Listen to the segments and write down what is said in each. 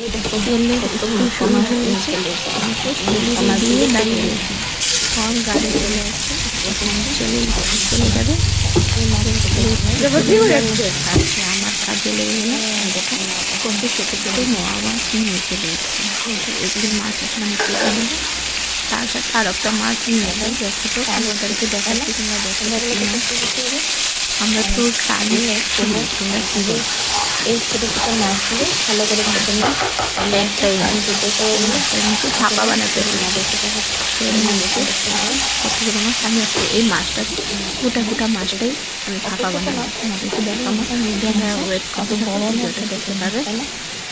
তেলে একটু সময় হয়েছে, দিয়ে দাঁড়িয়ে গেছি। ফল গাড়ি চলে আসছে, চলে যাবে। আচ্ছা, আমার কাজে লেগে গেল। কত ছোটো ছোটো মোয়া মাছ নিয়ে চলে এসেছে। এগুলি মাছ এখন আমি কেটে নেবো। তার সাথে আর একটা মাছ নিয়ে এলো, দেখো তো আমাদেরকে দেখাচ্ছি, তোমরা দেখো আমরা তো টাইম তোমরা কী বলো। এই ছোটো ছোটো মাছগুলো ভালো করে কেটে নিই। একটাই মাছটার নিচে ছাপা বানাতে হবে। কতগুলো মাছ আমি আজকে এই মাছটা গোটা মাছটাই আমি ছাপা বানাবো। তোমাদেরকে দেখাবো ওয়েট কত বড় ভিডিওটা দেখতে পাবে।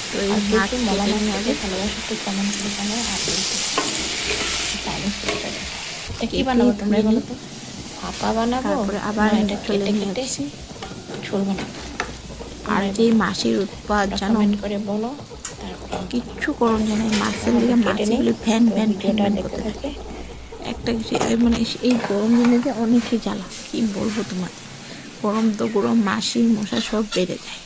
তো এই মাছ কেটে নিয়ে আগে ভালোবাসাতে কেমন করে জানো আর কি বানাবো তোমরা বলো তো? ভাপা বানাবো, তারপরে আবার এটা কেটে কেটে ঝোল বানাবো। আর যে মাছের উৎপাদ জানো করে বলো, তারপরে কিচ্ছু করুন যেন মাছের দিকে মাছগুলি ফ্যান করতে থাকে। একটা মানে এই গরম দিনে যে অনেকই জ্বালা, কি বলবো তোমার। গরম তো গরম, মাছি মশা সব বেড়ে যায়।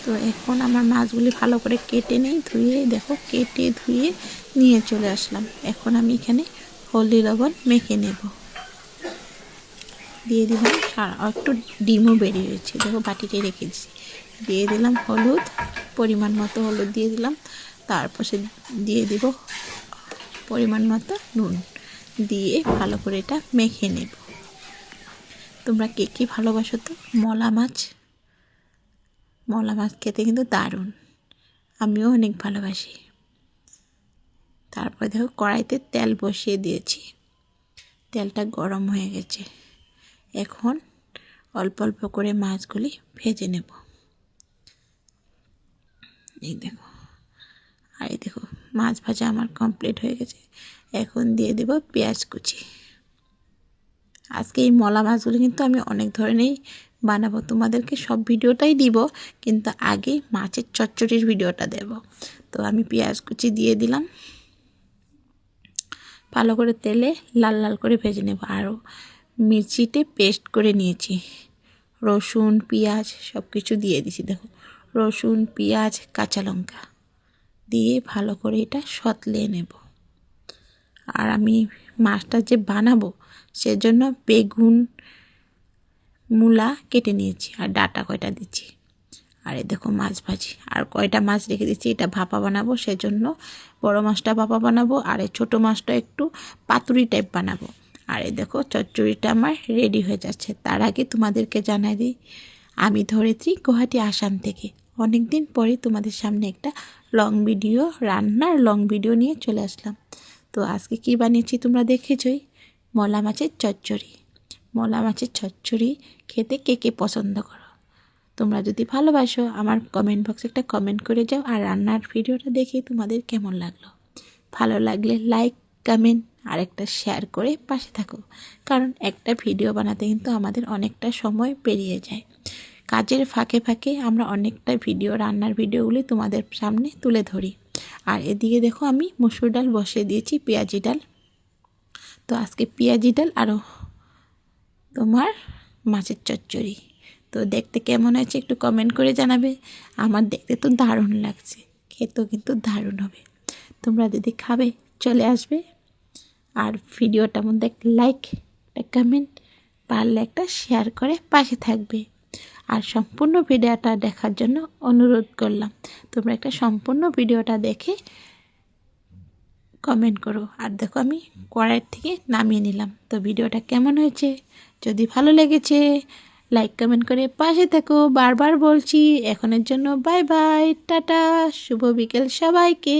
তো এখন আমার মাছগুলি ভালো করে কেটে নিই, ধুয়ে দেখো কেটে ধুয়ে নিয়ে চলে আসলাম। এখন আমি এখানে হলদি লবণ মেখে নেব, দিয়ে দিলাম। একটু ডিমও বেরিয়েছে, দেখো বাটিতে রেখে দিচ্ছি। দিয়ে দিলাম হলুদ, পরিমাণ মতো হলুদ দিয়ে দিলাম। তারপর সে দিয়ে দিব পরিমাণ মতো নুন, দিয়ে ভালো করে এটা মেখে নেব। তোমরা কে কী ভালোবাসো তো মলা মাছ? মলা মাছ খেতে কিন্তু দারুণ, আমিও অনেক ভালোবাসি। তারপর দেখো কড়াইতে তেল বসিয়ে দিয়েছি, তেলটা গরম হয়ে গেছে। এখন অল্প অল্প করে মাছগুলি ভেজে নেব। এই দেখো, আর এই দেখো মাছ ভাজা আমার কমপ্লিট হয়ে গেছে। এখন দিয়ে দেব পেঁয়াজ কুচি। আজকে এই মলা মাছগুলি কিন্তু আমি অনেক ধরনেরই বানাবো, তোমাদেরকে সব ভিডিওটাই দিব, কিন্তু আগে মাছের চচ্চড়ির ভিডিওটা দেব। তো আমি পেঁয়াজ কুচি দিয়ে দিলাম, ভালো করে তেলে লাল লাল করে ভেজে নেব। আরও মির্চিতে পেস্ট করে নিয়েছি, রসুন পেঁয়াজ সব কিছু দিয়ে দিছি। দেখো রসুন পেঁয়াজ কাঁচা লঙ্কা দিয়ে ভালো করে এটা সতলে নেব। আর আমি মাছটা যে বানাবো সেজন্য বেগুন মূলা কেটে নিয়েছি, আর ডাঁটা কয়টা দিচ্ছি। আর এই দেখো মাছ ভাজি, আর কয়টা মাছ রেখে দিচ্ছি, এটা ভাপা বানাবো, সেজন্য বড় মাছটা ভাপা বানাবো, আর এই ছোটো মাছটা একটু পাতুরি টাইপ বানাবো। আর এই দেখো চচ্চড়িটা আমার রেডি হয়ে যাচ্ছে। তার আগে তোমাদেরকে জানাই দিই, আমি ধরিত্রী গুয়াহাটি আসাম থেকে অনেক দিন পরে তোমাদের সামনে একটা রান্নার লং ভিডিও নিয়ে চলে আসলাম। তো আজকে কি বানিয়েছি তোমরা দেখেছই, মলা মাছের চচ্চড়ি। মলা মাছের চচ্চড়ি খেতে কে কে পছন্দ করো? তোমরা যদি ভালোবাসো আমার কমেন্ট বক্সে একটা কমেন্ট করে যাও, আর রান্নার ভিডিওটা দেখে তোমাদের কেমন লাগলো। ভালো লাগলে লাইক কমেন্ট আর একটা শেয়ার করে পাশে থাকো, কারণ একটা ভিডিও বানাতে কিন্তু আমাদের অনেকটা সময় পেরিয়ে যায়। কাজের ফাঁকে ফাঁকে আমরা অনেকটা রান্নার ভিডিওগুলি তোমাদের সামনে তুলে ধরি। আর এদিকে দেখো আমি মসুর ডাল বসিয়ে দিয়েছি, পেঁয়াজি ডাল। তো আজকে পেঁয়াজি ডাল আরও তোমার মাছের চচ্চড়ি। তো দেখতে কেমন হয়েছে একটু কমেন্ট করে জানাবে। আমার দেখতে তো দারুণ লাগছে, খেতেও কিন্তু দারুণ হবে। তোমরা যদি খাবে চলে আসবে, আর ভিডিওটার মধ্যে একটা লাইক, একটা কমেন্ট, পারলে একটা শেয়ার করে পাশে থাকবে। আর সম্পূর্ণ ভিডিওটা দেখার জন্য অনুরোধ করলাম, তোমরা একটা সম্পূর্ণ ভিডিওটা দেখে কমেন্ট করো। আর দেখো আমি কড়াইয়ের থেকে নামিয়ে নিলাম। তো ভিডিওটা কেমন হয়েছে, যদি ভালো লেগেছে লাইক কমেন্ট করে পাশে থাকো। বারবার বলছি, এখনের জন্য বাই বাই, টাটা, শুভ বিকেল সবাইকে।